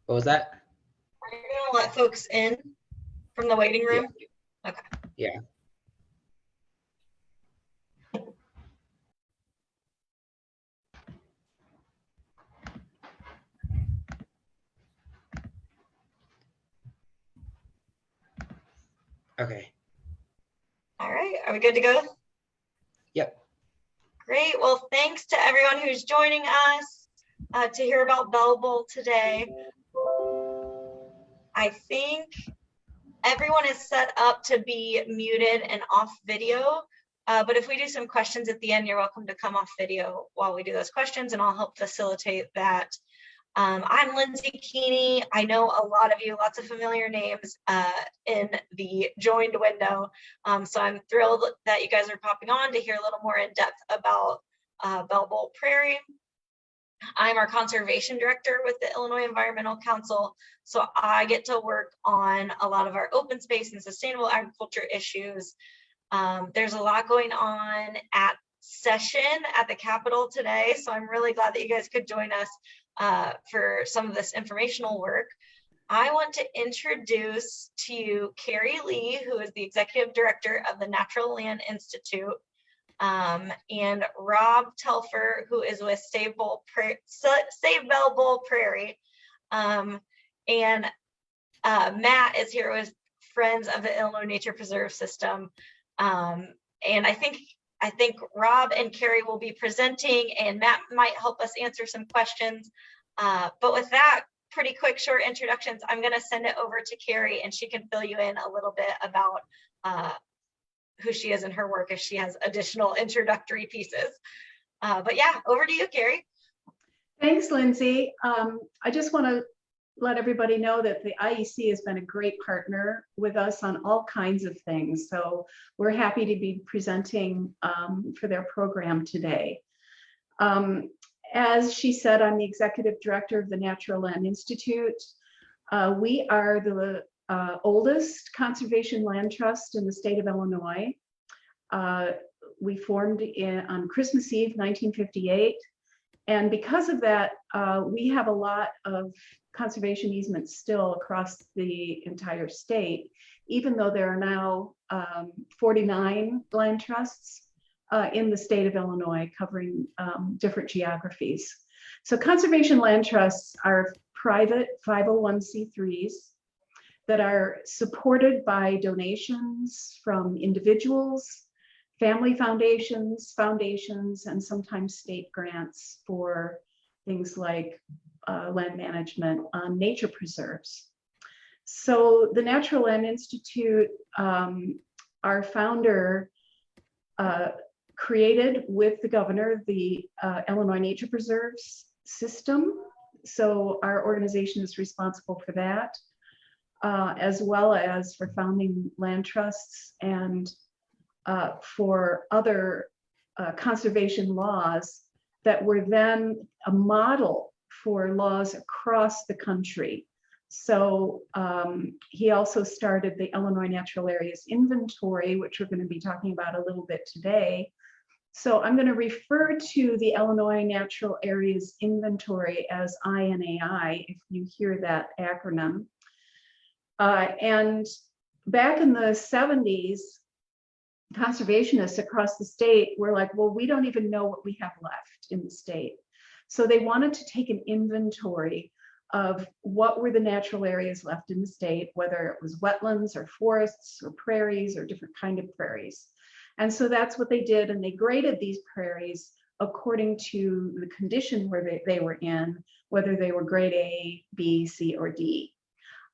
What was that? Are you gonna let folks in from the waiting Yeah. room? Okay. Yeah. Okay. All right. Are we good to go? Yep. Great. Well, thanks to everyone who's joining us to hear about Bowl today. I think everyone is set up to be muted and off video. But if we do some questions at the end, you're welcome to come off video while we do those questions, and I'll help facilitate that. I'm Lindsay Keeney. I know a lot of you, lots of familiar names in the joined window. So I'm thrilled that you guys are popping on to hear a little more in depth about Bowl Prairie. I'm our conservation director with the Illinois Environmental Council. So I get to work on a lot of our open space and sustainable agriculture issues. There's a lot going on at session at the Capitol today. So I'm really glad that you guys could join us for some of this informational work. I want to introduce to you Kerry, Leigh, who is the executive director of the Natural Land Institute, and Rob Telfer, who is with Save Bowl Prairie, and Matt is here with Friends of the Illinois Nature Preserve System, and I think Rob and Kerry will be presenting, and Matt might help us answer some questions. But with that pretty quick, short introductions, I'm going to send it over to Kerry, and she can fill you in a little bit about who she is and her work if she has additional introductory pieces. But yeah, over to you, Kerry. Thanks, Lindsay. I just want to let everybody know that the IEC has been a great partner with us on all kinds of things. So we're happy to be presenting for their program today. As she said, I'm the executive director of the Natural Land Institute. We are the oldest conservation land trust in the state of Illinois. We formed on Christmas Eve, 1958. And because of that, we have a lot of conservation easements still across the entire state, even though there are now 49 land trusts in the state of Illinois covering different geographies. So conservation land trusts are private 501c3s that are supported by donations from individuals, family foundations, and sometimes state grants for things like land management on nature preserves. So the Natural Land Institute, our founder created with the governor the Illinois Nature Preserves system. So our organization is responsible for that, as well as for founding land trusts and for other conservation laws that were then a model for laws across the country. So he also started the Illinois Natural Areas Inventory, which we're going to be talking about a little bit today. So I'm going to refer to the Illinois Natural Areas Inventory as INAI, if you hear that acronym. And back in the 70s, conservationists across the state were like, well, we don't even know what we have left in the state. So they wanted to take an inventory of what were the natural areas left in the state, whether it was wetlands or forests or prairies or different kind of prairies. And so that's what they did. And they graded these prairies according to the condition where they were in, whether they were grade A, B, C, or D.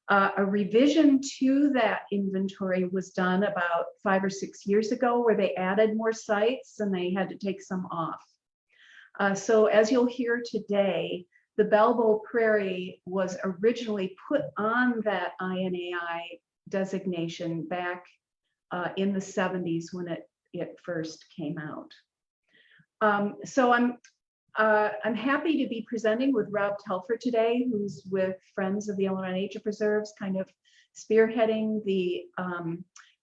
A revision to that inventory was done about 5 or 6 years ago, where they added more sites and they had to take some off. So as you'll hear today, the Bowl Prairie was originally put on that INAI designation back in the 70s when it first came out. So I'm happy to be presenting with Rob Telfer today, who's with Friends of the Illinois Nature Preserves, kind of spearheading the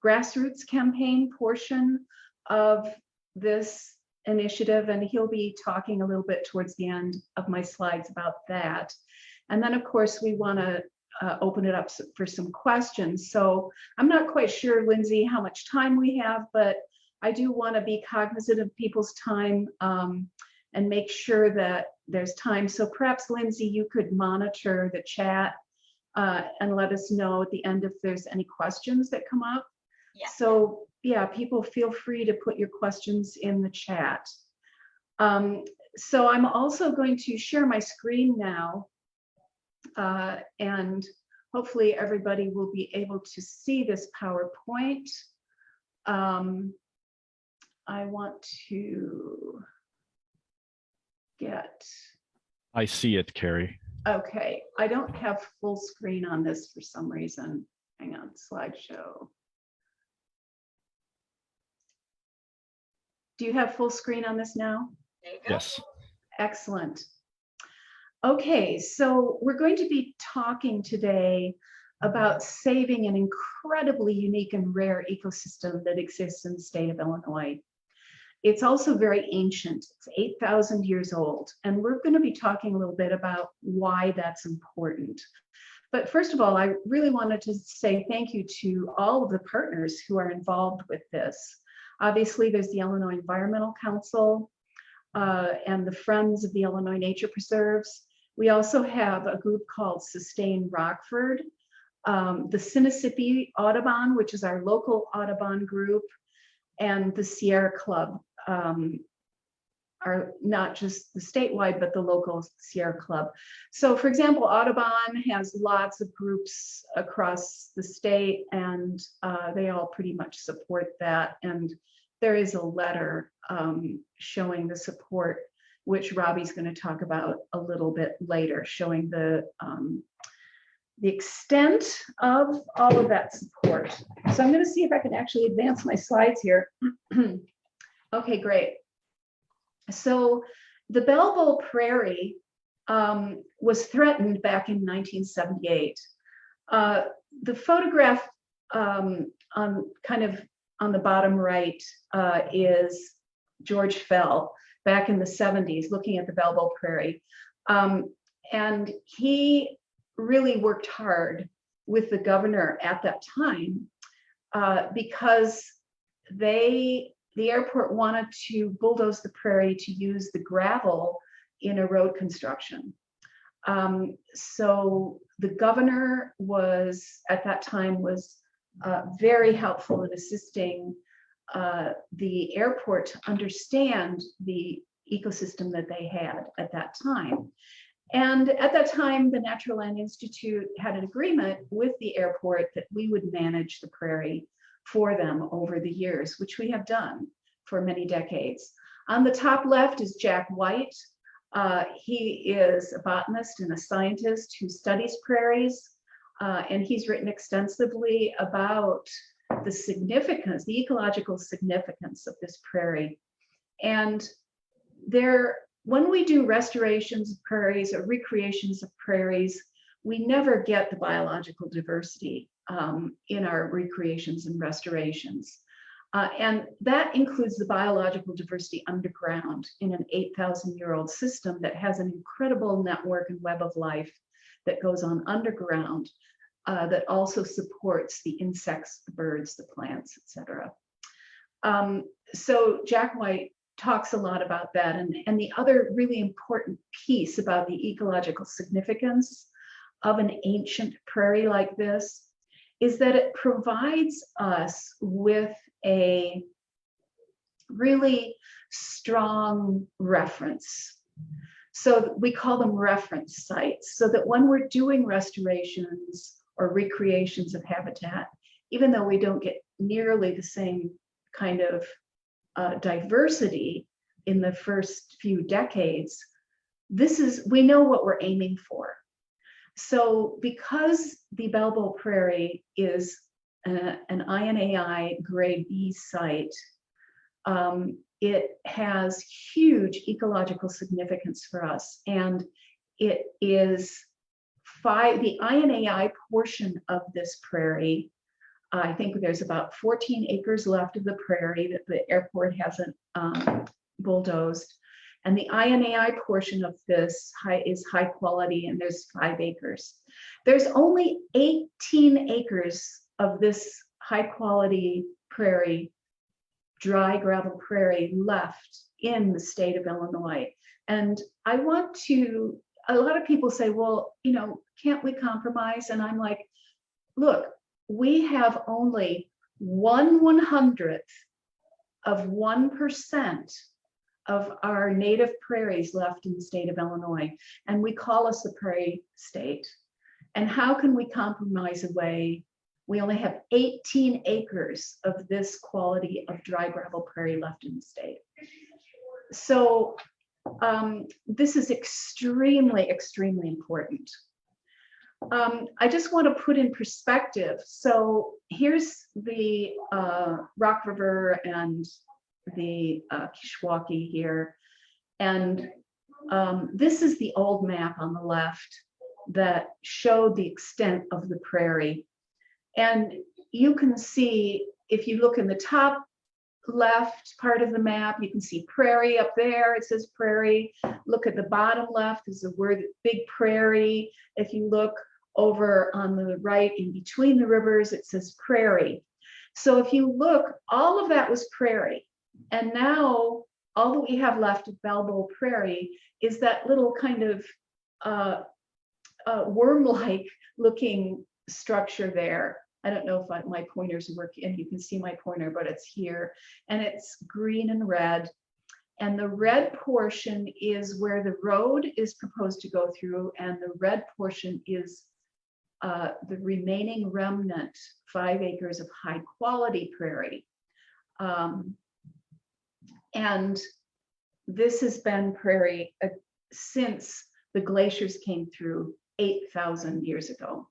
grassroots campaign portion of this initiative, and he'll be talking a little bit towards the end of my slides about that. And then, of course, we want to open it up for some questions. So I'm not quite sure, Lindsay, how much time we have, but I do want to be cognizant of people's time and make sure that there's time. So perhaps, Lindsay, you could monitor the chat and let us know at the end if there's any questions that come up. Yeah. So yeah, people feel free to put your questions in the chat. So I'm also going to share my screen now, and hopefully everybody will be able to see this PowerPoint. I want to get. I see it, Kerry. Okay, I don't have full screen on this for some reason. Hang on, slideshow. Do you have full screen on this now? There you go. Yes. Excellent. Okay, so we're going to be talking today about saving an incredibly unique and rare ecosystem that exists in the state of Illinois. It's also very ancient. It's 8,000 years old, and we're going to be talking a little bit about why that's important. But first of all, I really wanted to say thank you to all of the partners who are involved with this. Obviously, there's the Illinois Environmental Council and the Friends of the Illinois Nature Preserves. We also have a group called Sustain Rockford, the Sinisippi Audubon, which is our local Audubon group, and the Sierra Club, are not just the statewide, but the local Sierra Club. So for example, Audubon has lots of groups across the state, and they all pretty much support that. And there is a letter showing the support, which Robbie's going to talk about a little bit later, showing the extent of all of that support. So I'm going to see if I can actually advance my slides here. Okay, great. So the Bowl Prairie was threatened back in 1978. The photograph on the bottom right is George Fell back in the 70s looking at the Bowl Prairie. And he really worked hard with the governor at that time because the airport wanted to bulldoze the prairie to use the gravel in a road construction. So the governor was, at that time, was very helpful in assisting the airport to understand the ecosystem that they had at that time. And at that time, the Natural Land Institute had an agreement with the airport that we would manage the prairie for them over the years, which we have done for many decades. On the top left is Jack White. He is a botanist and a scientist who studies prairies, and he's written extensively about the significance, the ecological significance of this prairie. And when we do restorations of prairies or recreations of prairies, we never get the biological diversity in our recreations and restorations. And that includes the biological diversity underground in an 8,000-year-old system that has an incredible network and web of life that goes on underground that also supports the insects, the birds, the plants, etc. So Jack White talks a lot about that. And the other really important piece about the ecological significance of an ancient prairie like this is that it provides us with a really strong reference. So we call them reference sites, so that when we're doing restorations or recreations of habitat, even though we don't get nearly the same kind of diversity in the first few decades, we know what we're aiming for. So because the Bowl Prairie is an INAI grade B site, it has huge ecological significance for us. And it is the INAI portion of this prairie. I think there's about 14 acres left of the prairie that the airport hasn't bulldozed. And the INAI portion of this is high quality, and there's 5 acres. There's only 18 acres of this high quality prairie, dry gravel prairie left in the state of Illinois. And I want to, a lot of people say, well, you know, can't we compromise? And I'm like, look, we have only 1/100th of 1% of our native prairies left in the state of Illinois. And we call us a prairie state. And how can we compromise away? We only have 18 acres of this quality of dry gravel prairie left in the state. So this is extremely, extremely important. I just want to put in perspective. So here's the Rock River and the Kishwaukee here. And this is the old map on the left that showed the extent of the prairie. And you can see, if you look in the top left part of the map, you can see prairie up there. It says prairie. Look at the bottom left, there's the word big prairie. If you look over on the right in between the rivers, it says prairie. So if you look, all of that was prairie. And now all that we have left of Bowl Prairie is that little kind of worm-like looking structure there. I don't know if my pointers work, and you can see my pointer, but it's here, and it's green and red. And the red portion is where the road is proposed to go through, and the red portion is the remaining remnant 5 acres of high quality prairie. And this has been prairie since the glaciers came through 8,000 years ago.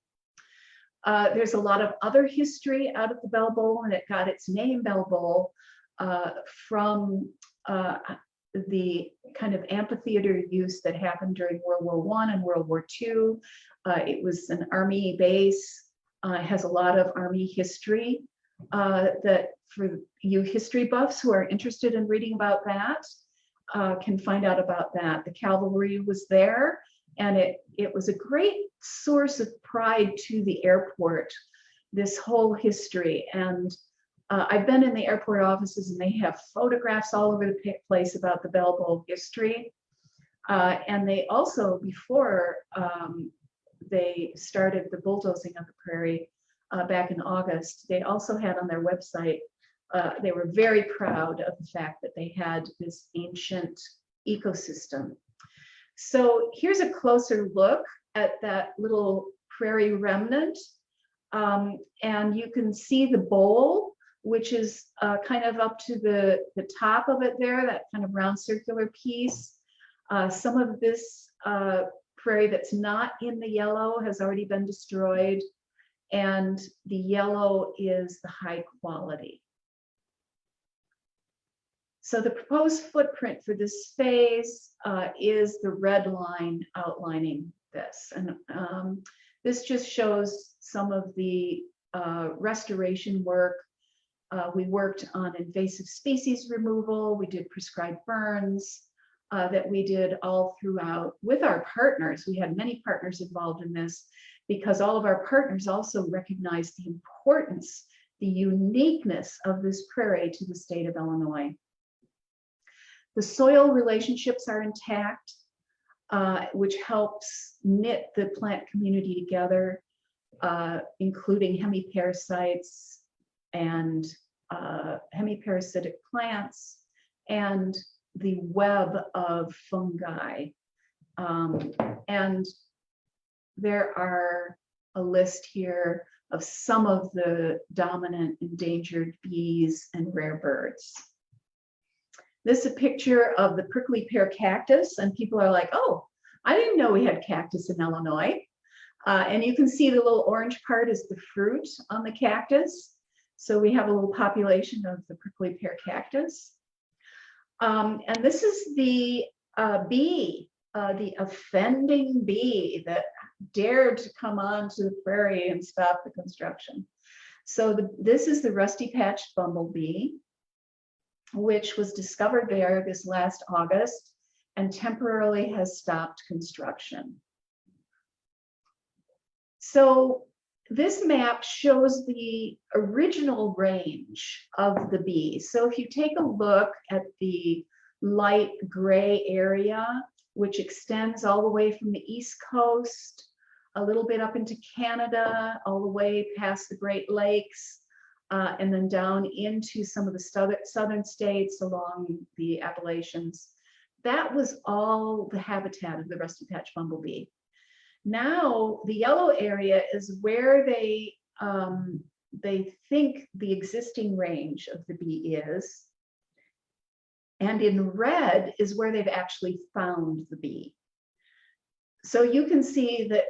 There's a lot of other history out of the Bell Bowl, and it got its name Bell Bowl from the kind of amphitheater use that happened during World War I and World War II. It was an Army base. It has a lot of Army history that for you history buffs who are interested in reading about that can find out about that. The cavalry was there, and it was a great source of pride to the airport, this whole history. And I've been in the airport offices, and they have photographs all over the place about the Bell Bowl history. And they also, before they started the bulldozing of the prairie back in August, they also had on their website, they were very proud of the fact that they had this ancient ecosystem. So here's a closer look at that little prairie remnant. And you can see the bowl, which is kind of up to the top of it there, that kind of round circular piece. Some of this prairie that's not in the yellow has already been destroyed, and the yellow is the high quality. So the proposed footprint for this phase is the red line outlining this. And this just shows some of the restoration work. We worked on invasive species removal. We did prescribed burns that we did all throughout with our partners. We had many partners involved in this because all of our partners also recognized the importance, the uniqueness of this prairie to the state of Illinois. The soil relationships are intact, which helps knit the plant community together, including hemiparasites and hemiparasitic plants and the web of fungi. And there are a list here of some of the dominant endangered bees and rare birds. This is a picture of the prickly pear cactus, and people are like, oh, I didn't know we had cactus in Illinois. And you can see the little orange part is the fruit on the cactus. So we have a little population of the prickly pear cactus. And this is the bee, the offending bee that dared to come onto the prairie and stop the construction. So this is the rusty-patched bumblebee, which was discovered there this last August. and temporarily has stopped construction. So this map shows the original range of the bee. So if you take a look at the light gray area, which extends all the way from the East Coast, a little bit up into Canada, all the way past the Great Lakes, and then down into some of the southern states along the Appalachians. That was all the habitat of the rusty patch bumblebee. Now, the yellow area is where they think the existing range of the bee is. And in red is where they've actually found the bee. So you can see that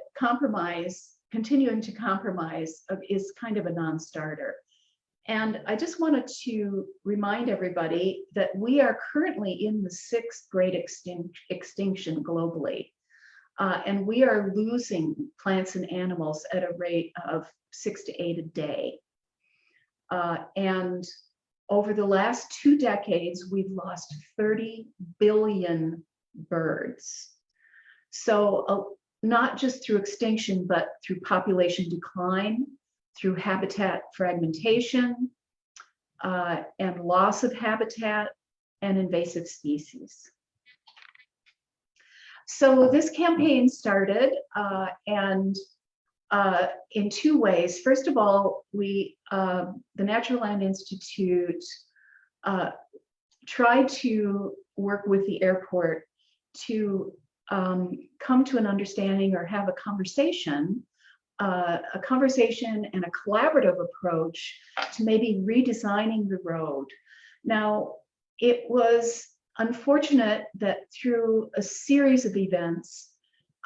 continuing to compromise is kind of a non-starter. And I just wanted to remind everybody that we are currently in the 6th great extinction globally. And we are losing plants and animals at a rate of 6 to 8 a day. And over the last 2 decades, we've lost 30 billion birds. So not just through extinction, but through population decline, through habitat fragmentation, and loss of habitat and invasive species. So this campaign started in 2 ways. First of all, the Natural Land Institute tried to work with the airport to come to an understanding or have a conversation and a collaborative approach to maybe redesigning the road. Now, it was unfortunate that through a series of events,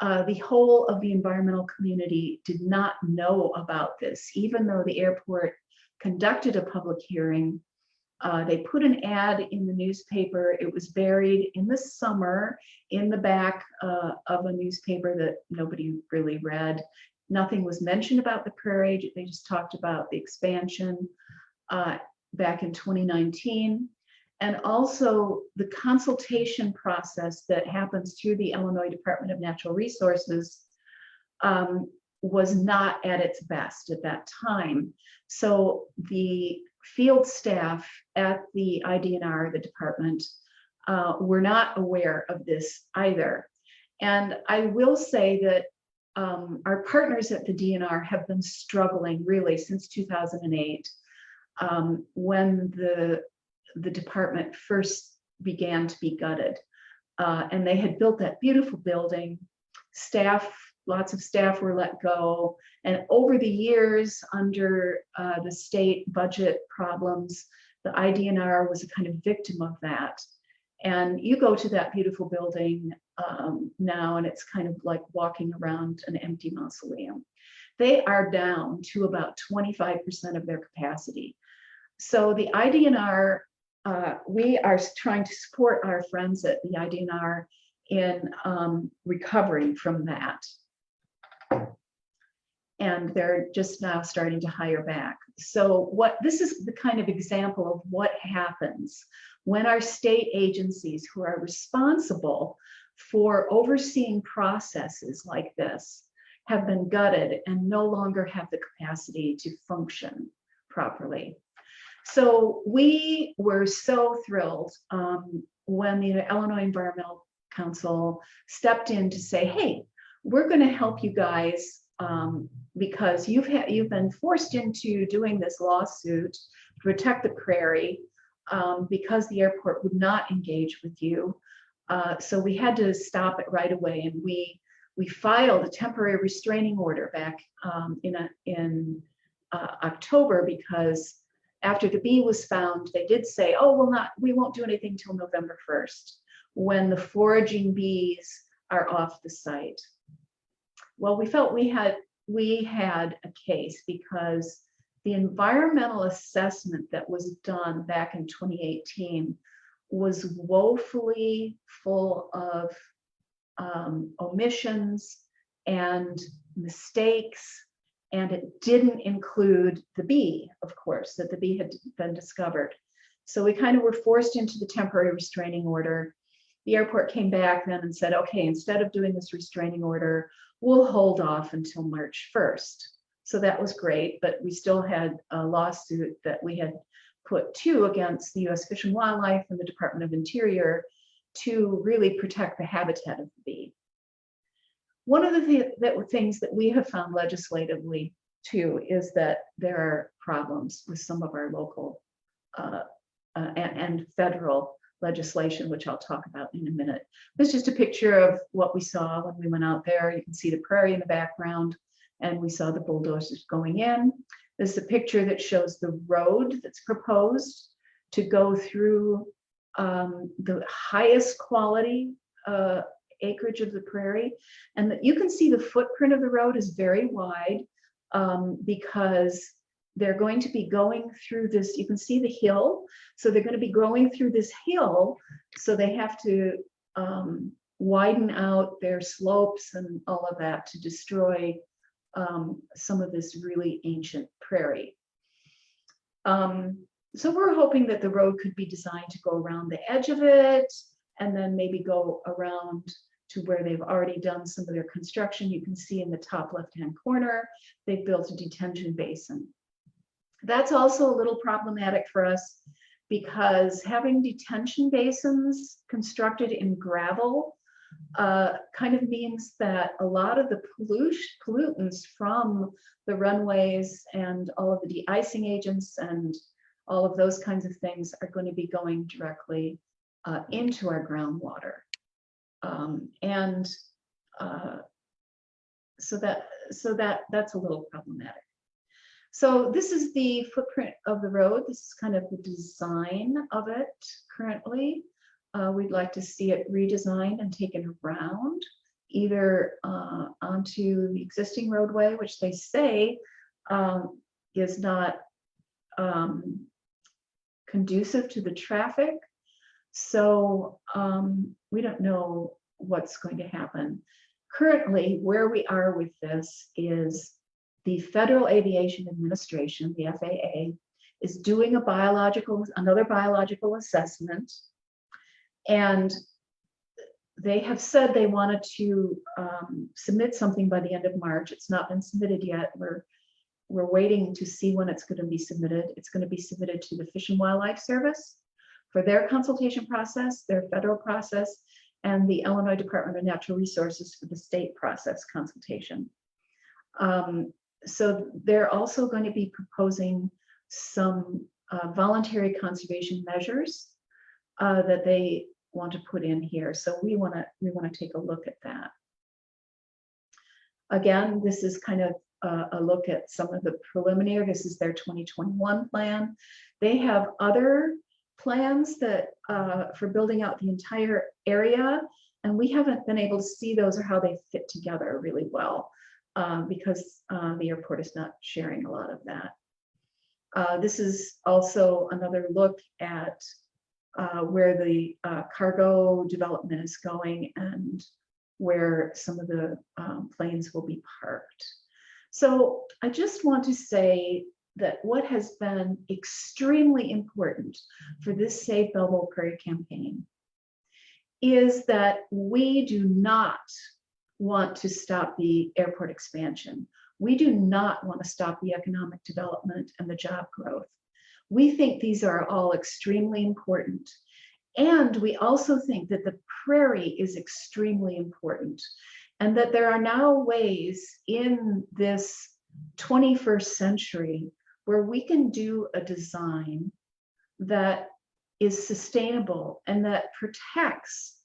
the whole of the environmental community did not know about this, even though the airport conducted a public hearing. They put an ad in the newspaper. It was buried in the summer in the back of a newspaper that nobody really read. Nothing was mentioned about the prairie. They just talked about the expansion back in 2019. And also the consultation process that happens through the Illinois Department of Natural Resources was not at its best at that time. So the field staff at the IDNR, the department, were not aware of this either. And I will say that our partners at the DNR have been struggling really since 2008, when the department first began to be gutted. And they had built that beautiful building. Lots of staff were let go. And over the years, under the state budget problems, the IDNR was a kind of victim of that. And you go to that beautiful building now, and it's kind of like walking around an empty mausoleum. They are down to about 25% of their capacity. So the IDNR, we are trying to support our friends at the IDNR in recovering from that. And they're just now starting to hire back. So this is the kind of example of what happens when our state agencies who are responsible for overseeing processes like this have been gutted and no longer have the capacity to function properly. So we were so thrilled when the Illinois Environmental Council stepped in to say, hey, we're going to help you guys because you've been forced into doing this lawsuit to protect the prairie because the airport would not engage with you. So we had to stop it right away, and we filed a temporary restraining order back in October, because after the bee was found, they did say, oh, we won't do anything till November 1st, when the foraging bees are off the site. Well, we felt we had a case, because the environmental assessment that was done back in 2018 was woefully full of omissions and mistakes, and it didn't include the bee, of course, that the bee had been discovered. So we kind of were forced into the temporary restraining order. the airport came back then and said, okay, instead of doing this restraining order, we'll hold off until March 1st. So that was great, but we still had a lawsuit that we had put to against the U.S. Fish and Wildlife and the Department of Interior to really protect the habitat of the bee. One of the things that we have found legislatively too is that there are problems with some of our local and federal legislation, which I'll talk about in a minute. This is just a picture of what we saw when we went out there. You can see the prairie in the background, and we saw the bulldozers going in. This is a picture that shows the road that's proposed to go through the highest quality acreage of the prairie. And you can see the footprint of the road is very wide because they're going to be going through this. You can see the hill. So they're going to be going through this hill. So they have to widen out their slopes and all of that to destroy some of this really ancient prairie. So we're hoping that the road could be designed to go around the edge of it and then maybe go around to where they've already done some of their construction. You can see in the top left-hand corner, they've built a detention basin. That's also a little problematic for us because having detention basins constructed in gravel kind of means that a lot of the pollutants from the runways and all of the de-icing agents and all of those kinds of things are going to be going directly into our groundwater. So that's a little problematic. So this is the footprint of the road. This is kind of the design of it currently. We'd like to see it redesigned and taken around, either onto the existing roadway, which they say is not conducive to the traffic. So we don't know what's going to happen. Currently, where we are with this is the Federal Aviation Administration, the FAA, is doing another biological assessment. And they have said they wanted to submit something by the end of March. It's not been submitted yet. We're waiting to see when it's going to be submitted. It's going to be submitted to the Fish and Wildlife Service for their consultation process, their federal process, and the Illinois Department of Natural Resources for the state process consultation. So they're also going to be proposing some voluntary conservation measures that they want to put in here. So we want to take a look at that. Again, this is kind of a look at some of the preliminary. This is their 2021 plan. They have other plans that for building out the entire area, and we haven't been able to see those or how they fit together really well because the airport is not sharing a lot of that. This is also another look at where the cargo development is going and where some of the planes will be parked. So I just want to say that what has been extremely important for this Save Bowl Prairie campaign is that we do not want to stop the airport expansion. We do not want to stop the economic development and the job growth. We think these are all extremely important. And we also think that the prairie is extremely important and that there are now ways in this 21st century where we can do a design that is sustainable and that protects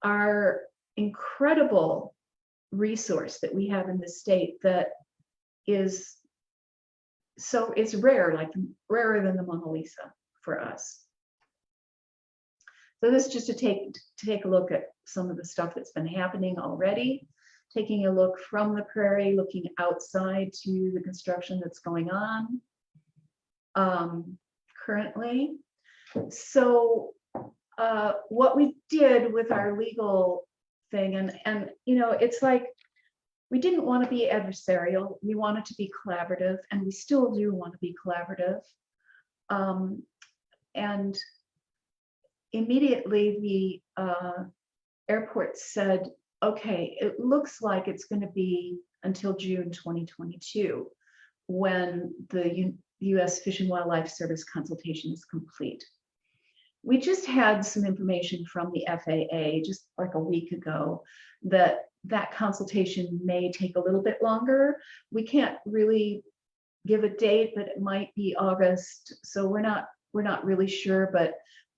our incredible resource that we have in the state that is so it's rare, like rarer than the Mona Lisa for us. So this is just to take a look at some of the stuff that's been happening already, taking a look from the prairie, looking outside to the construction that's going on currently. So what we did with our legal thing, and you know, it's like we didn't want to be adversarial. We wanted to be collaborative, and we still do want to be collaborative. And immediately airport said, okay, it looks like it's going to be until June 2022 when the U.S. Fish and Wildlife Service consultation is complete. We just had some information from the FAA just like a week ago that that consultation may take a little bit longer. We can't really give a date, but it might be August. So we're not really sure. But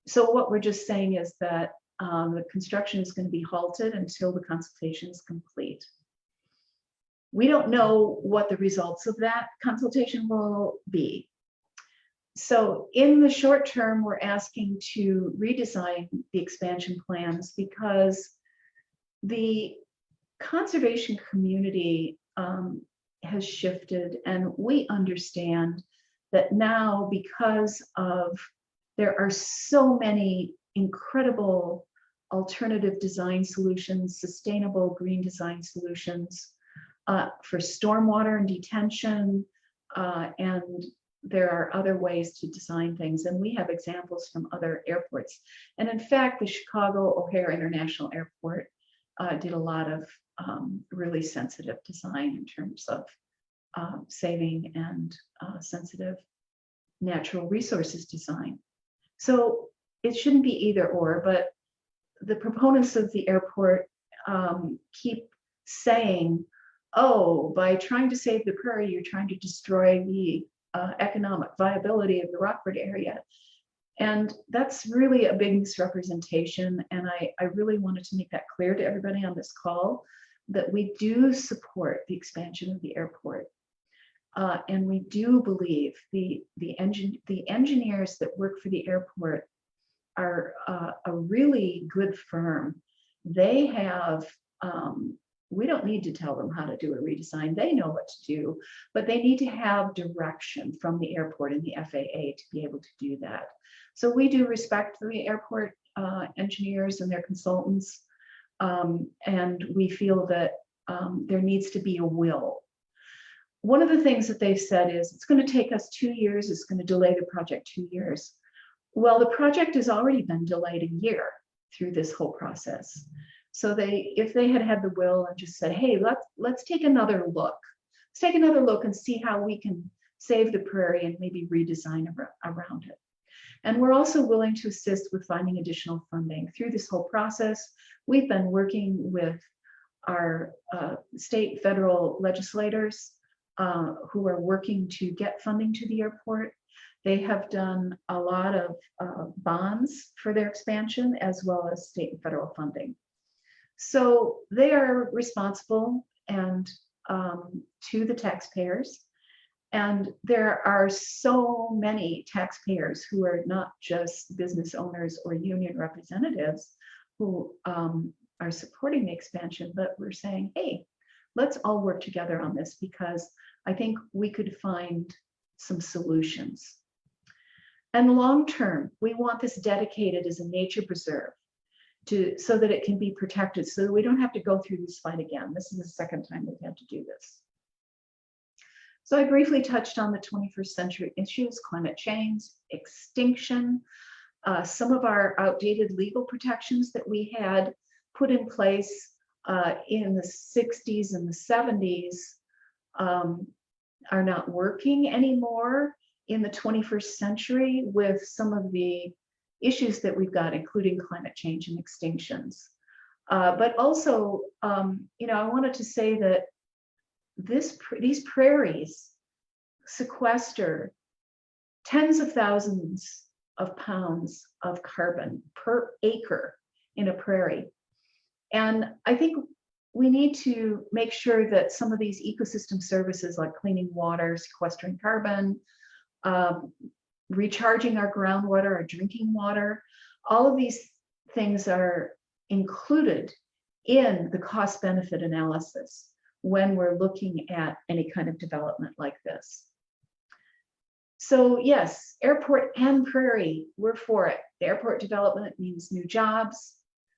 so what we're just saying is that the construction is going to be halted until the consultation is complete. We don't know what the results of that consultation will be. So in the short term, we're asking to redesign the expansion plans because the conservation community has shifted, and we understand that now, because of there are so many incredible alternative design solutions, sustainable green design solutions for stormwater and detention, and there are other ways to design things. And we have examples from other airports. And in fact, the Chicago O'Hare International Airport did a lot of really sensitive design in terms of saving and sensitive natural resources design. So it shouldn't be either or, but the proponents of the airport keep saying, oh, by trying to save the prairie, you're trying to destroy the economic viability of the Rockford area. And that's really a big misrepresentation. And I really wanted to make that clear to everybody on this call, that we do support the expansion of the airport. And we do believe the engineers that work for the airport are a really good firm. They have, we don't need to tell them how to do a redesign. They know what to do, but they need to have direction from the airport and the FAA to be able to do that. So we do respect the airport engineers and their consultants. And we feel that there needs to be a will. One of the things that they've said is it's going to take us 2 years. It's going to delay the project 2 years. Well, the project has already been delayed a year through this whole process. So if they had had the will and just said, hey, let's take another look. Let's take another look and see how we can save the prairie and maybe redesign around it. And we're also willing to assist with finding additional funding through this whole process. We've been working with our state, federal legislators who are working to get funding to the airport. They have done a lot of bonds for their expansion, as well as state and federal funding. So they are responsible and to the taxpayers. And there are so many taxpayers who are not just business owners or union representatives who are supporting the expansion, but we're saying, hey, let's all work together on this, because I think we could find some solutions. And long term, we want this dedicated as a nature preserve so that it can be protected, so that we don't have to go through this fight again. This is the second time we've had to do this. So I briefly touched on the 21st century issues: climate change, extinction, some of our outdated legal protections that we had put in place in the 60s and the 70s are not working anymore in the 21st century with some of the issues that we've got, including climate change and extinctions. But also, you know, I wanted to say that these prairies sequester tens of thousands of pounds of carbon per acre in a prairie. And I think we need to make sure that some of these ecosystem services, like cleaning water, sequestering carbon, recharging our groundwater, our drinking water, all of these things are included in the cost benefit analysis when we're looking at any kind of development like this. So yes, airport and prairie, we're for it. The airport development means new jobs,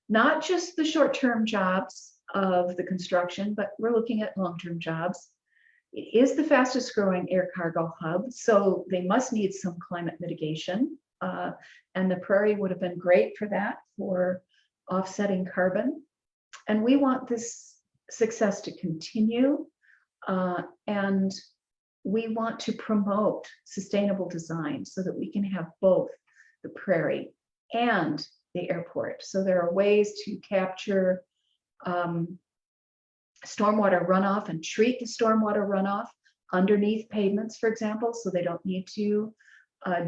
not just the short-term jobs of the construction, but we're looking at long-term jobs. It is the fastest growing air cargo hub, so they must need some climate mitigation. And the prairie would have been great for that, for offsetting carbon. And we want this success to continue. And we want to promote sustainable design so that we can have both the prairie and the airport. So there are ways to capture stormwater runoff and treat the stormwater runoff underneath pavements, for example, so they don't need to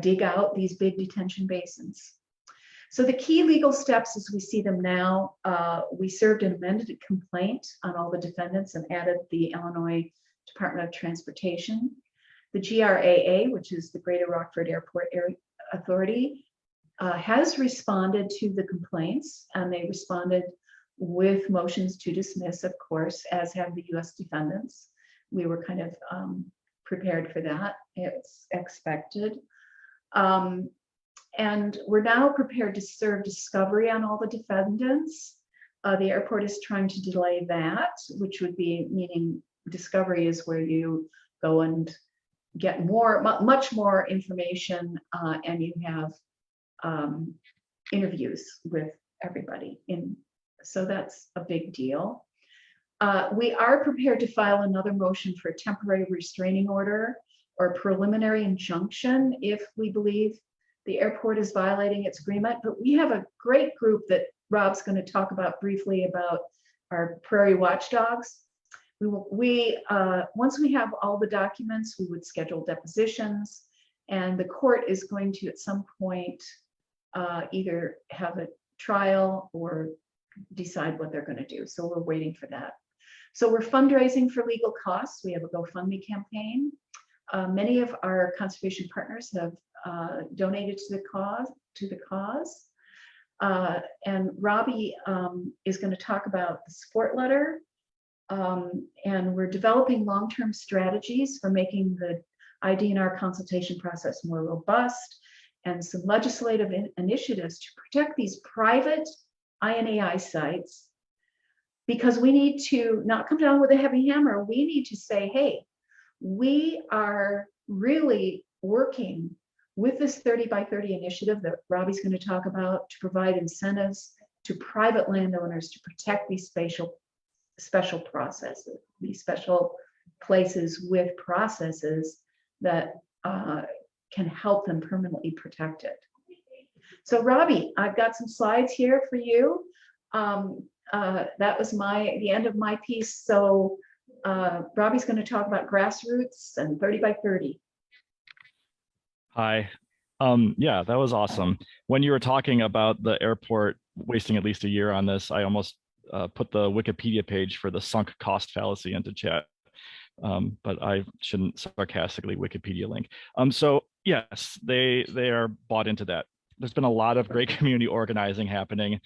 dig out these big detention basins. So the key legal steps as we see them now, we served an amended complaint on all the defendants and added the Illinois Department of Transportation. The GRAA, which is the Greater Rockford Airport Area Authority, has responded to the complaints, and they responded with motions to dismiss, of course, as have the US defendants. We were kind of prepared for that. It's expected. And we're now prepared to serve discovery on all the defendants. The airport is trying to delay that, which would be meaning discovery is where you go and get much more information, and you have interviews with everybody. So that's a big deal. We are prepared to file another motion for a temporary restraining order or preliminary injunction if we believe the airport is violating its agreement. But we have a great group that Rob's going to talk about briefly about our prairie watchdogs. Once we have all the documents, we would schedule depositions, and the court is going to at some point either have a trial or decide what they're going to do. So we're waiting for that. So we're fundraising for legal costs. We have a GoFundMe campaign. Many of our conservation partners have donated to the cause. And Robbie is going to talk about the support letter. And we're developing long-term strategies for making the IDNR consultation process more robust, and some legislative initiatives to protect these private INAI sites, because we need to not come down with a heavy hammer. We need to say, hey, we are really working with this 30 by 30 initiative that Robbie's going to talk about to provide incentives to private landowners to protect these special processes, these special places with processes that can help them permanently protect it. So Robbie, I've got some slides here for you. That was the end of my piece. So Robbie's going to talk about grassroots and 30 by 30. Hi. Yeah, that was awesome. When you were talking about the airport wasting at least a year on this, I almost put the Wikipedia page for the sunk cost fallacy into chat. But I shouldn't sarcastically Wikipedia link. So yes, they are bought into that. There's been a lot of great community organizing happening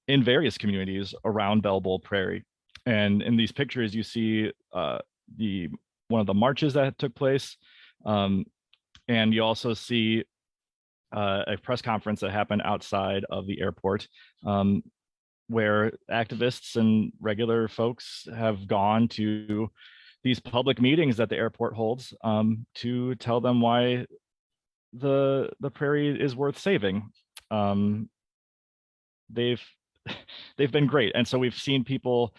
in various communities around Bowl Prairie. And in these pictures, you see one of the marches that took place. And you also see a press conference that happened outside of the airport, where activists and regular folks have gone to these public meetings that the airport holds to tell them why the prairie is worth saving. They've been great. And so we've seen people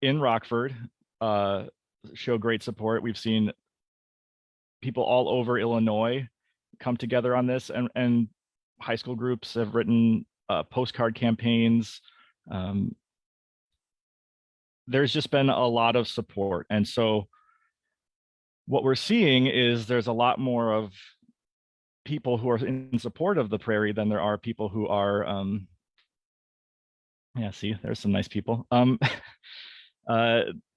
in Rockford show great support. We've seen people all over Illinois come together on this, and high school groups have written postcard campaigns. There's just been a lot of support. And so what we're seeing is there's a lot more of people who are in support of the prairie than there are people who are, yeah, see, there's some nice people. Then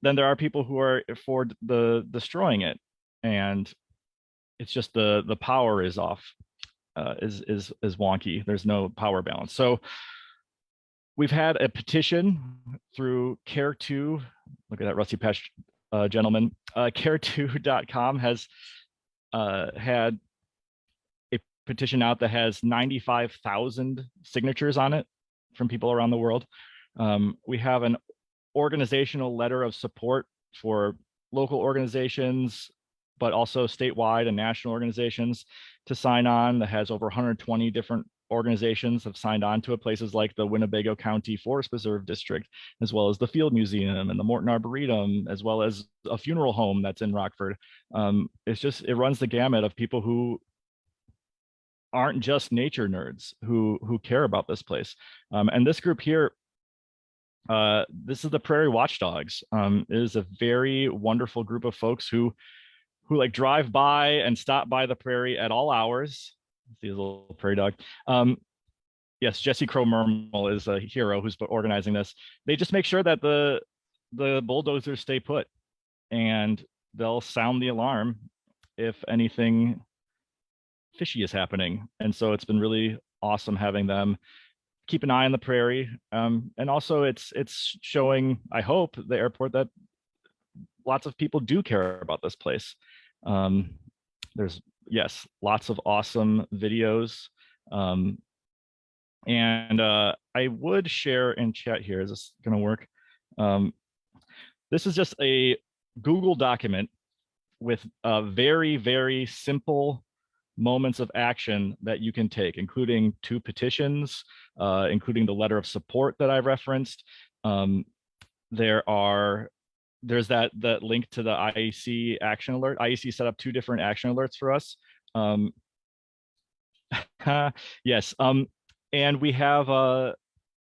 there are people who are for the destroying it. And it's just the power is off, is wonky. There's no power balance. So we've had a petition through Care2. Look at that rusty patch gentleman. Care2.com has had a petition out that has 95,000 signatures on it from people around the world. We have an organizational letter of support for local organizations, but also statewide and national organizations to sign on, that has over 120 different organizations have signed on to it, places like the Winnebago County Forest Preserve District, as well as the Field Museum and the Morton Arboretum, as well as a funeral home that's in Rockford. It runs the gamut of people who aren't just nature nerds, who care about this place. And this group here, this is the Prairie Watchdogs. It is a very wonderful group of folks who like drive by and stop by the prairie at all hours. See his little prairie dog. Yes, Jesse Crow Mermel is a hero who's organizing this. They just make sure that the bulldozers stay put, and they'll sound the alarm if anything fishy is happening. And so it's been really awesome having them keep an eye on the prairie. And also it's showing, I hope, the airport that lots of people do care about this place. There's, yes, lots of awesome videos. And I would share in chat here. Is this going to work? This is just a Google document with very, very simple moments of action that you can take, including 2 petitions, including the letter of support that I referenced. There's that link to the IEC action alert. IEC set up 2 different action alerts for us. Yes, and we have a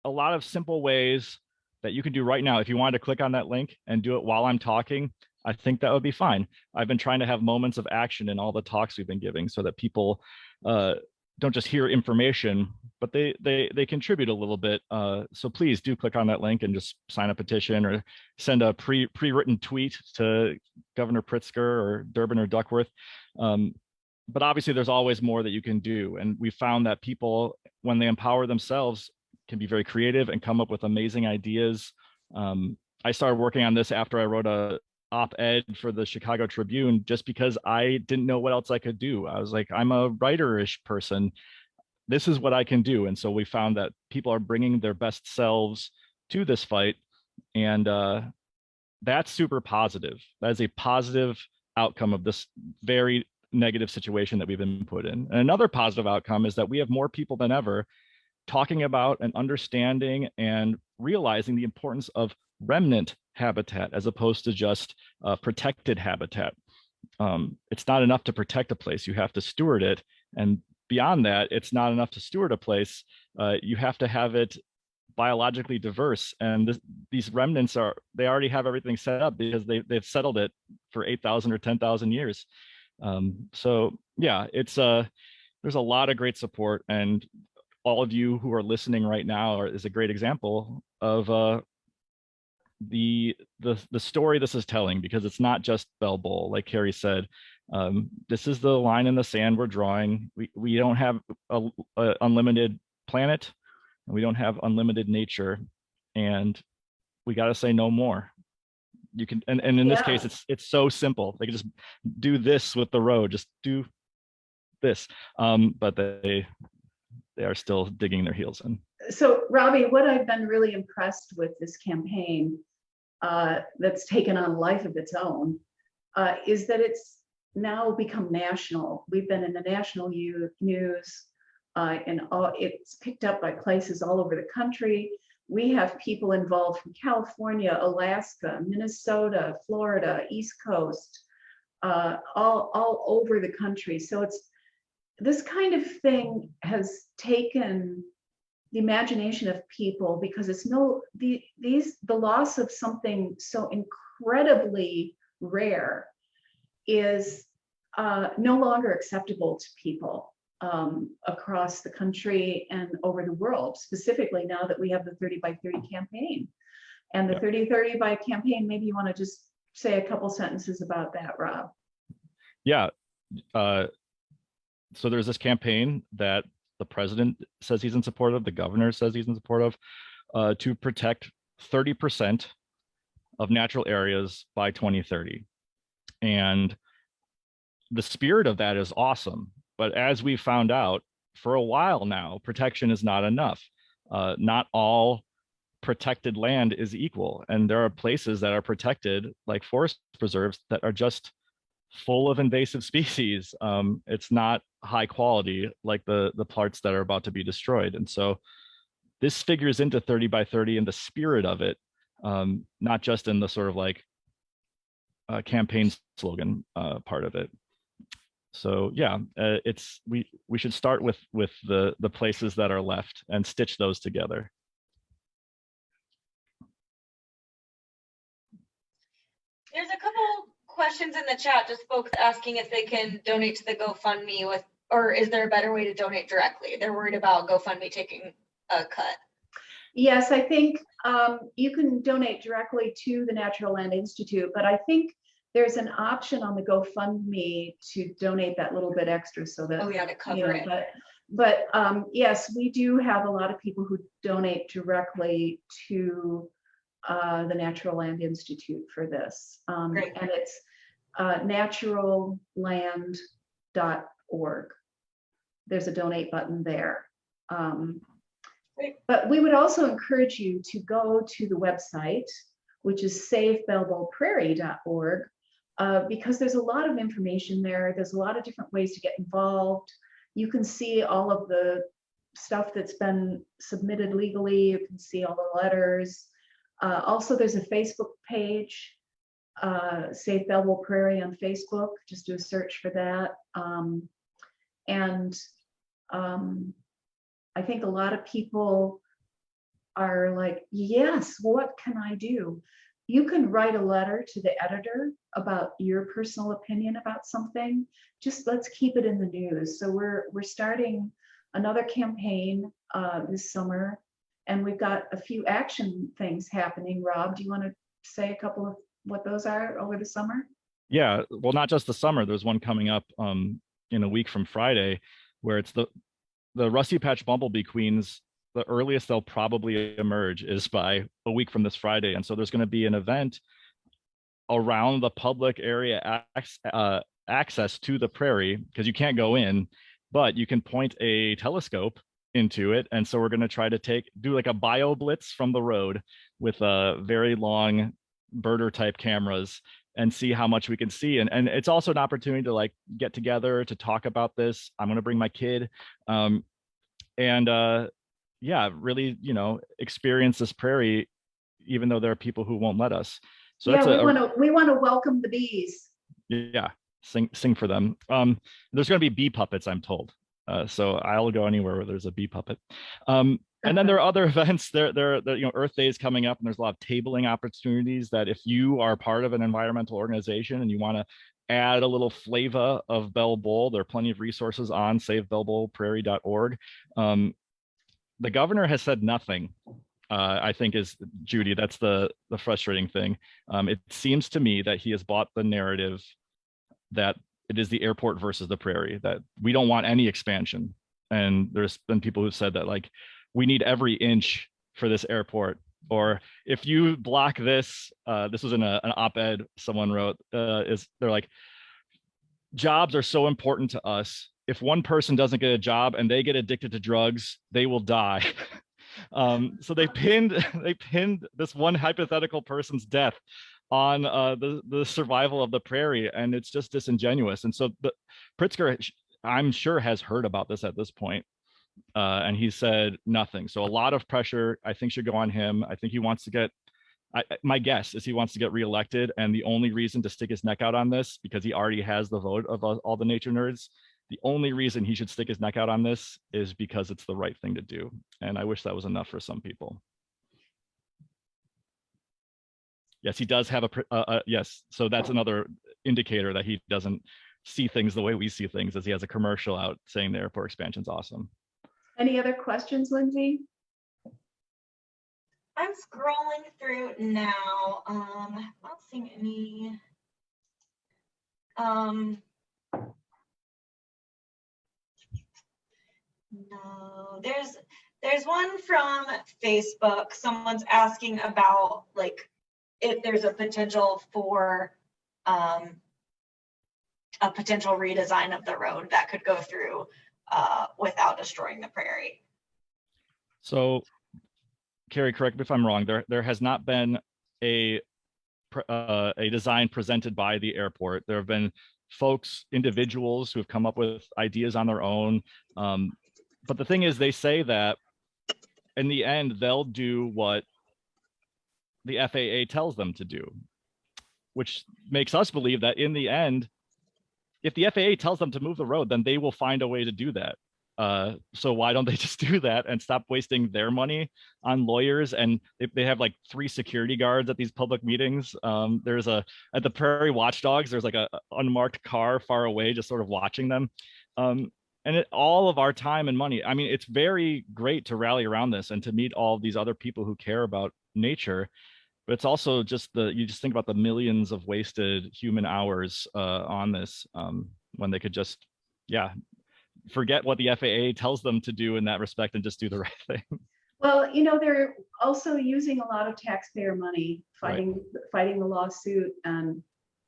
lot of simple ways that you can do right now. If you wanted to click on that link and do it while I'm talking, I think that would be fine. I've been trying to have moments of action in all the talks we've been giving so that people don't just hear information, but they contribute a little bit. So please do click on that link and just sign a petition or send a pre-written tweet to Governor Pritzker or Durbin or Duckworth. But obviously there's always more that you can do. And we found that people, when they empower themselves, can be very creative and come up with amazing ideas. I started working on this after I wrote a op-ed for the Chicago Tribune, just because I didn't know what else I could do. I was like, I'm a writer-ish person. This is what I can do. And so we found that people are bringing their best selves to this fight. And that's super positive. That is a positive outcome of this very negative situation that we've been put in. And another positive outcome is that we have more people than ever talking about and understanding and realizing the importance of remnant habitat as opposed to just protected habitat. It's not enough to protect a place, you have to steward it. And beyond that, it's not enough to steward a place, you have to have it biologically diverse. And these remnants they already have everything set up because they've settled it for 8,000 or 10,000 years. So yeah, there's a lot of great support, and all of you who are listening right now is a great example of the story this is telling, because it's not just Bell Bowl, like Kerry said. This is the line in the sand we're drawing. We don't have a unlimited planet, and we don't have unlimited nature, and we got to say no more. You can, and in this case, it's so simple. They can just do this with the road, just do this, but they are still digging their heels in. So Robbie, what I've been really impressed with this campaign that's taken on a life of its own is that it's now become national. We've been in the national news, and it's picked up by places all over the country. We have people involved from California, Alaska, Minnesota, Florida, East Coast, all over the country. So this kind of thing has taken the imagination of people, because it's the loss of something so incredibly rare is no longer acceptable to people across the country and over the world, specifically now that we have the 30 by 30 campaign. And the 30-30 by campaign, maybe you want to just say a couple sentences about that, Rob. Yeah. So there's this campaign that the president says he's in support of, the governor says he's in support of, to protect 30% of natural areas by 2030. And the spirit of that is awesome. But as we found out for a while now, protection is not enough. Not all protected land is equal. And there are places that are protected, like forest preserves, that are just full of invasive species. It's not high quality like the parts that are about to be destroyed. And so this figures into 30 by 30 in the spirit of it, not just in the sort of like campaign slogan part of it. So yeah, it's we should start with the places that are left and stitch those together. There's a couple questions in the chat, just folks asking if they can donate to the GoFundMe with, or is there a better way to donate directly? They're worried about GoFundMe taking a cut. Yes, I think you can donate directly to the Natural Land Institute, but I think there's an option on the GoFundMe to donate that little bit extra so that, Oh yeah, to cover it. But yes, we do have a lot of people who donate directly to the Natural Land Institute for this. Great. And it's naturalland.org. There's a donate button there. But we would also encourage you to go to the website, which is SAVÉ.org, because there's a lot of information there. There's a lot of different ways to get involved. You can see all of the stuff that's been submitted legally. You can see all the letters. Also, there's a Facebook page, Save Bowl Prairie on Facebook. Just do a search for that. I think a lot of people are like, yes, what can I do? You can write a letter to the editor about your personal opinion about something. Just let's keep it in the news. So we're starting another campaign this summer, and we've got a few action things happening. Rob, do you want to say a couple of what those are over the summer? Yeah, well, not just the summer. There's one coming up in a week from Friday, where it's the Rusty Patch Bumblebee Queens. The earliest they'll probably emerge is by a week from this Friday. And so there's going to be an event around the public area access to the prairie, because you can't go in, but you can point a telescope into it. And so we're going to try to do like a bio blitz from the road with very long birder type cameras and see how much we can see. And it's also an opportunity to like get together to talk about this. I'm going to bring my kid. Yeah, really, experience this prairie, even though there are people who won't let us. So yeah, we want to welcome the bees. Yeah, sing for them. There's going to be bee puppets, I'm told. So I'll go anywhere where there's a bee puppet. And then there are other events. There Earth Day is coming up, and there's a lot of tabling opportunities that if you are part of an environmental organization and you want to add a little flavor of Bell Bowl, there are plenty of resources on SaveBellBowlPrairie.org. The governor has said nothing, I think, is Judy. That's the frustrating thing. It seems to me that he has bought the narrative that it is the airport versus the prairie, that we don't want any expansion. And there's been people who've said that, like, we need every inch for this airport. Or if you block this, this was in an op-ed someone wrote, they're like, jobs are so important to us. If one person doesn't get a job and they get addicted to drugs, they will die. So they pinned this one hypothetical person's death on the survival of the prairie, and it's just disingenuous. And so Pritzker, I'm sure, has heard about this at this point, and he said nothing. So a lot of pressure, I think, should go on him. I think he wants to get, my guess is he wants to get reelected, and the only reason to stick his neck out on this, because he already has the vote of all the nature nerds, the only reason he should stick his neck out on this is because it's the right thing to do. And I wish that was enough for some people. Yes, he does have yes. So that's another indicator that he doesn't see things the way we see things, as he has a commercial out saying the airport expansion's awesome. Any other questions, Lindsay? I'm scrolling through now. Not seeing any. No, there's one from Facebook. Someone's asking about, like, if there's a potential for a potential redesign of the road that could go through without destroying the prairie. So, Kerry, correct me if I'm wrong. There has not been a design presented by the airport. There have been folks, individuals who have come up with ideas on their own. But the thing is, they say that in the end, they'll do what the FAA tells them to do, which makes us believe that in the end, if the FAA tells them to move the road, then they will find a way to do that. So why don't they just do that and stop wasting their money on lawyers? And they have like 3 security guards at these public meetings. There's at the Prairie Watchdogs, there's like a unmarked car far away, just sort of watching them. And all of our time and money. I mean, it's very great to rally around this and to meet all of these other people who care about nature. But it's also just you just think about the millions of wasted human hours on this when they could just, forget what the FAA tells them to do in that respect and just do the right thing. Well, they're also using a lot of taxpayer money fighting the lawsuit and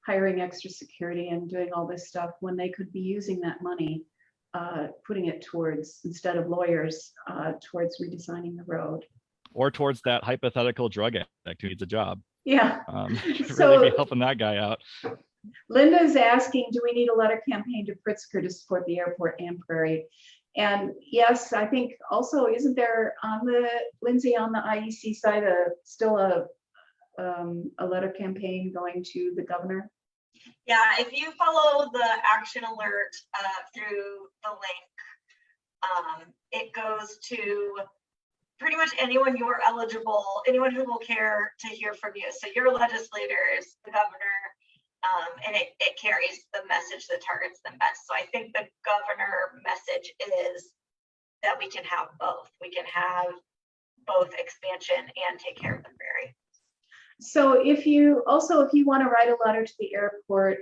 hiring extra security and doing all this stuff when they could be using that money, putting it towards, instead of lawyers, towards redesigning the road. Or towards that hypothetical drug addict who needs a job. Yeah. So, really be helping that guy out. Linda's asking, do we need a letter campaign to Pritzker to support the airport and Prairie? And yes, I think also, isn't there Lindsay, on the IEC side, still a letter campaign going to the governor? Yeah, if you follow the action alert through the link, it goes to pretty much anyone you are eligible, anyone who will care to hear from you. So your legislators, the governor, and it carries the message that targets them best. So I think the governor message is that we can have both. We can have both expansion and take care of the prairie. So if you want to write a letter to the airport,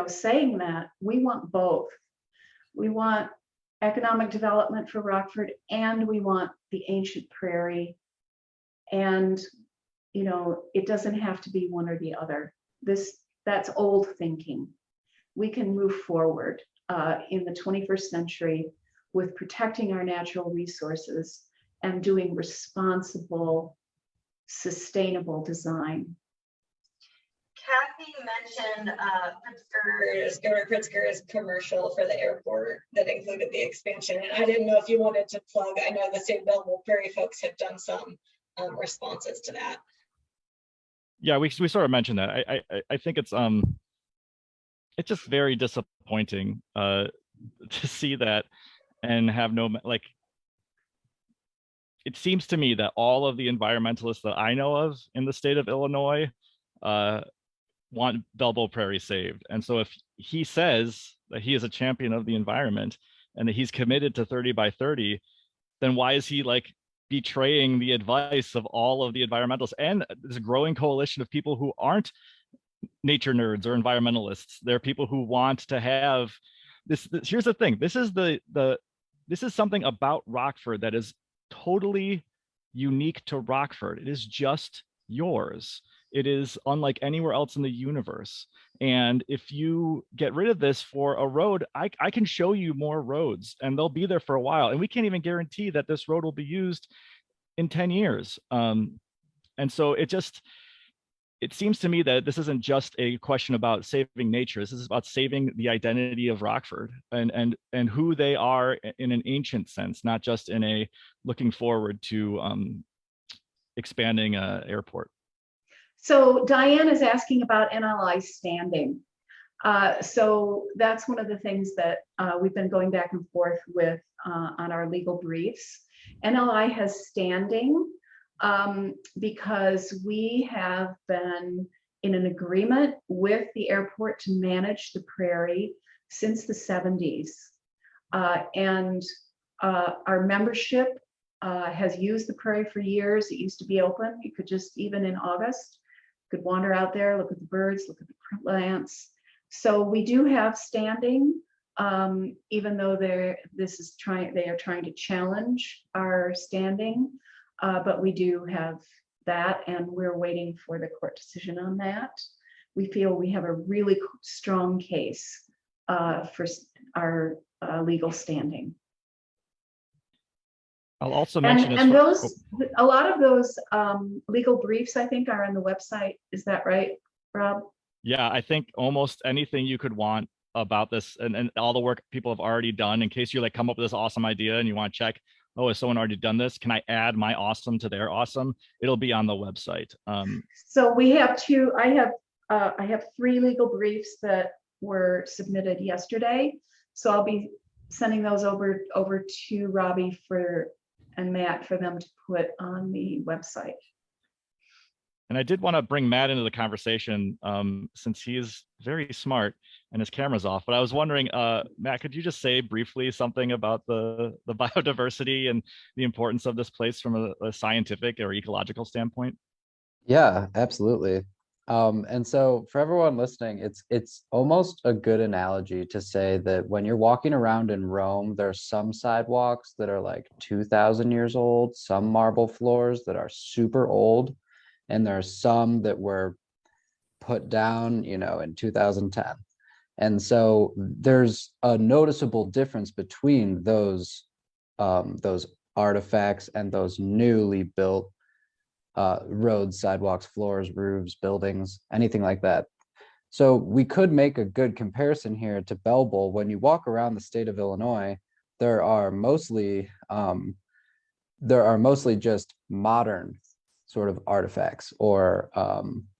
saying that we want both. We want economic development for Rockford, and we want the ancient prairie. And, it doesn't have to be one or the other. That's old thinking. We can move forward in the 21st century with protecting our natural resources and doing responsible, sustainable design. Kathy mentioned Governor Pritzker's commercial for the airport that included the expansion. And I didn't know if you wanted to plug. I know the state of Bowl Prairie folks have done some responses to that. Yeah, we sort of mentioned that. I think it's just very disappointing to see that and have no, like, it seems to me that all of the environmentalists that I know of in the state of Illinois want Bowl Prairie saved. And so if he says that he is a champion of the environment and that he's committed to 30 by 30, then why is he like betraying the advice of all of the environmentalists and this growing coalition of people who aren't nature nerds or environmentalists? They're people who want to have this. Here's the thing. This is something about Rockford that is totally unique to Rockford. It is just yours. It is unlike anywhere else in the universe. And if you get rid of this for a road, I can show you more roads and they'll be there for a while. And we can't even guarantee that this road will be used in 10 years. And so it seems to me that this isn't just a question about saving nature. This is about saving the identity of Rockford and who they are in an ancient sense, not just in a looking forward to expanding airport. So Diane is asking about NLI standing. So that's one of the things that we've been going back and forth with on our legal briefs. NLI has standing because we have been in an agreement with the airport to manage the prairie since the 70s. And our membership has used the prairie for years. It used to be open. You could just, even in August, could wander out there, look at the birds, look at the plants. So we do have standing, even though they are trying to challenge our standing, but we do have that, and we're waiting for the court decision on that. We feel we have a really strong case for our legal standing. I'll also mention, a lot of those legal briefs, I think, are on the website. Is that right, Rob? Yeah, I think almost anything you could want about this and all the work people have already done, in case you like come up with this awesome idea and you want to check, oh, has someone already done this? Can I add my awesome to their awesome? It'll be on the website. So we have I have 3 legal briefs that were submitted yesterday. So I'll be sending those over to Robbie and Matt for them to put on the website. And I did want to bring Matt into the conversation since he's very smart and his camera's off. But I was wondering, Matt, could you just say briefly something about the biodiversity and the importance of this place from a scientific or ecological standpoint? Yeah, absolutely. And so for everyone listening, it's almost a good analogy to say that when you're walking around in Rome, there's some sidewalks that are like 2,000 years old, some marble floors that are super old, and there are some that were put down, in 2010. And so there's a noticeable difference between those artifacts and those newly built roads, sidewalks, floors, roofs, buildings, anything like that. So we could make a good comparison here to Bell Bowl. When you walk around the state of Illinois, there are mostly just modern sort of artifacts or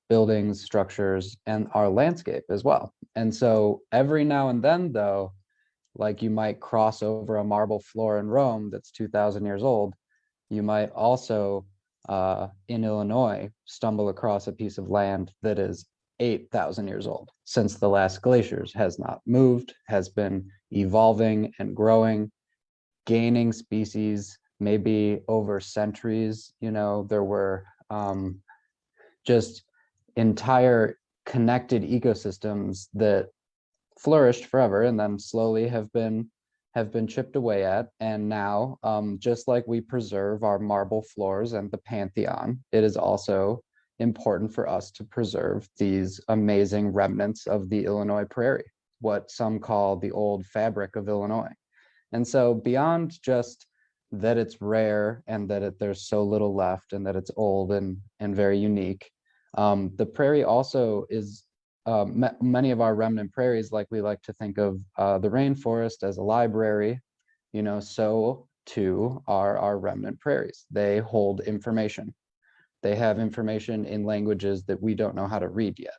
buildings, structures, and our landscape as well. And so every now and then, though, like you might cross over a marble floor in Rome that's 2,000 years old, you might also in Illinois stumble across a piece of land that is 8,000 years old, since the last glaciers has not moved, has been evolving and growing, gaining species, maybe over centuries. There were just entire connected ecosystems that flourished forever and then slowly have been chipped away at. And now, just like we preserve our marble floors and the Pantheon, it is also important for us to preserve these amazing remnants of the Illinois prairie, what some call the old fabric of Illinois. And so beyond just that it's rare and that there's so little left and that it's old and very unique, the prairie also is many of our remnant prairies, like we like to think of the rainforest as a library, so too are our remnant prairies. They hold information. They have information in languages that we don't know how to read yet.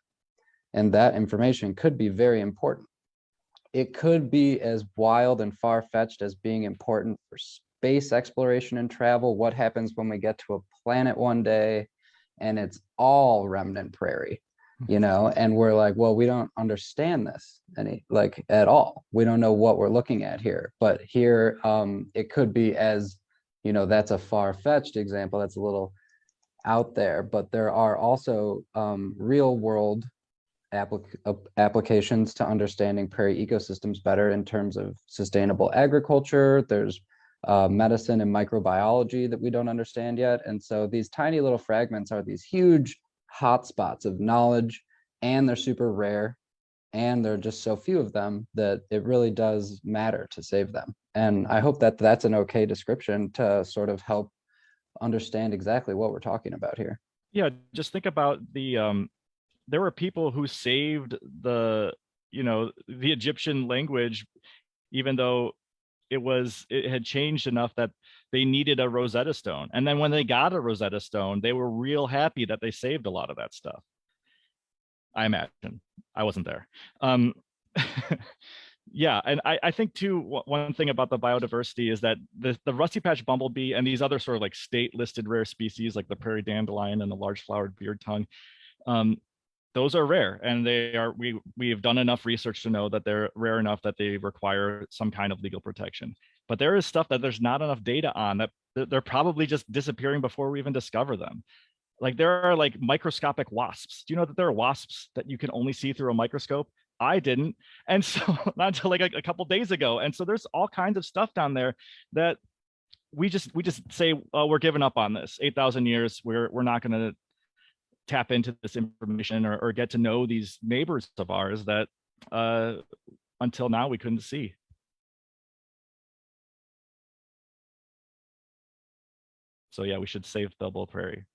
And that information could be very important. It could be as wild and far-fetched as being important for space exploration and travel. What happens when we get to a planet one day and it's all remnant prairie? And we're like, well, we don't understand this at all. We don't know what we're looking at here. But here, it could be as, that's a far-fetched example. That's a little out there, but there are also real world applications to understanding prairie ecosystems better in terms of sustainable agriculture. There's medicine and microbiology that we don't understand yet. And so these tiny little fragments are these huge hotspots of knowledge, and they're super rare, and there are just so few of them that it really does matter to save them. And I hope that that's an okay description to sort of help understand exactly what we're talking about here. Yeah, just think about there were people who saved the Egyptian language, even though it had changed enough that they needed a Rosetta Stone. And then when they got a Rosetta Stone, they were real happy that they saved a lot of that stuff. I imagine. I wasn't there. Yeah, and I think too, one thing about the biodiversity is that the rusty patch bumblebee and these other sort of like state listed rare species like the prairie dandelion and the large flowered beard tongue, those are rare, and we have done enough research to know that they're rare enough that they require some kind of legal protection. But there is stuff that there's not enough data on, that they're probably just disappearing before we even discover them. Like there are like microscopic wasps. Do you know that there are wasps that you can only see through a microscope? I didn't. And so not until like a couple days ago. And so there's all kinds of stuff down there that we just say, oh, we're giving up on this. 8,000 years, we're not going to tap into this information or get to know these neighbors of ours that until now we couldn't see. So yeah, we should save the Bowl Prairie.org.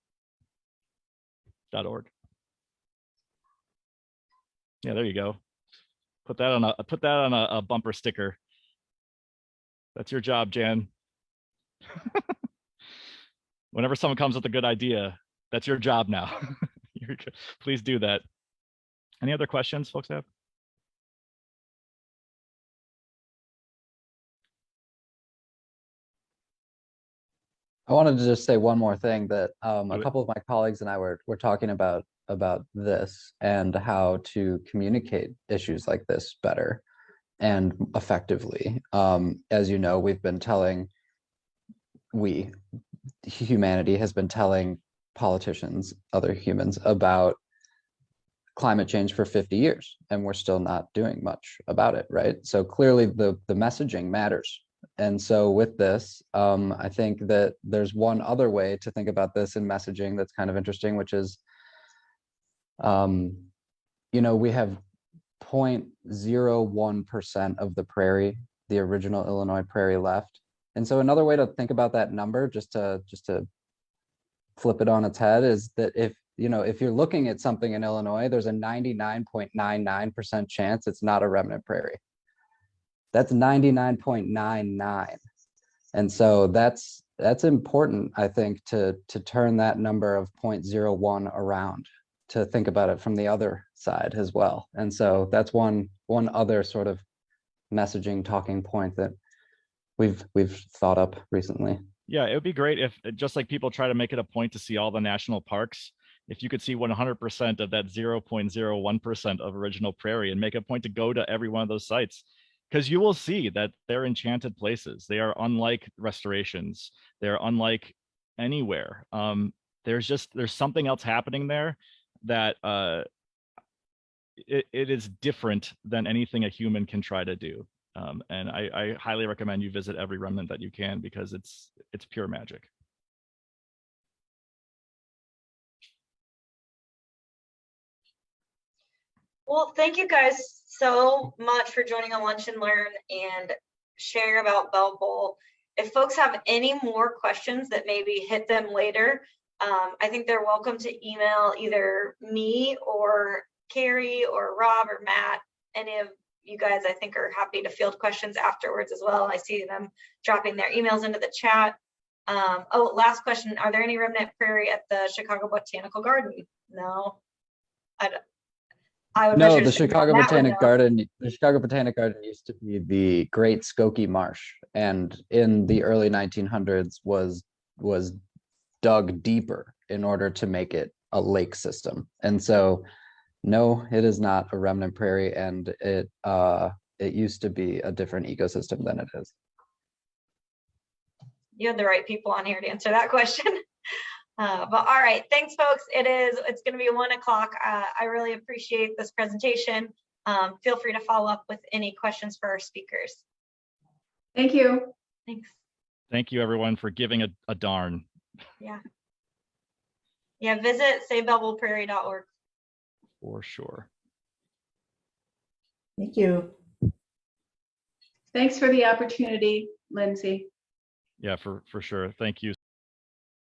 Yeah, there you go. Put that on a bumper sticker. That's your job, Jan. Whenever someone comes with a good idea, that's your job now. Please do that. Any other questions folks have? I wanted to just say one more thing that a Do it. couple of my colleagues and I were talking about this and how to communicate issues like this better and effectively. As you know, humanity has been telling politicians, other humans, about climate change for 50 years, and we're still not doing much about it, right? So clearly the messaging matters. And so with this, I think that there's one other way to think about this in messaging that's kind of interesting, which is, you know, we have 0.01% of the prairie, the original Illinois prairie left. And so another way to think about that number, just to flip it on its head, is that if you're looking at something in Illinois, there's a 99.99% chance it's not a remnant prairie. That's 99.99. And so that's important, I think, to turn that number of 0.01 around, to think about it from the other side as well. And so that's one other sort of messaging talking point that we've thought up recently. Yeah, it would be great if, just like people try to make it a point to see all the national parks, if you could see 100% of that 0.01% of original prairie and make a point to go to every one of those sites, because you will see that they're enchanted places. They are unlike restorations. They're unlike anywhere. There's something else happening there that it is different than anything a human can try to do. And I highly recommend you visit every remnant that you can, because it's pure magic. Well, thank you guys so much for joining on Lunch and Learn and sharing about Bell Bowl. If folks have any more questions that maybe hit them later, I think they're welcome to email either me or Kerry or Rob or Matt. Any of you guys, I think, are happy to field questions afterwards as well. I see them dropping their emails into the chat. Oh, last question. Are there any remnant prairie at the Chicago Botanical Garden? No. I would No, the Chicago Botanic Garden used to be the Great Skokie Marsh, and in the early 1900s was dug deeper in order to make it a lake system. And so no, it is not a remnant prairie, and it used to be a different ecosystem than it is. You had the right people on here to answer that question. But all right, thanks folks. It's going to be 1 o'clock. I really appreciate this presentation. Feel free to follow up with any questions for our speakers. Thank you. Thanks. Thank you everyone for giving a darn. Yeah. Yeah, visit SAVÉ.org. For sure. Thank you. Thanks for the opportunity, Lindsay. Yeah, for sure. Thank you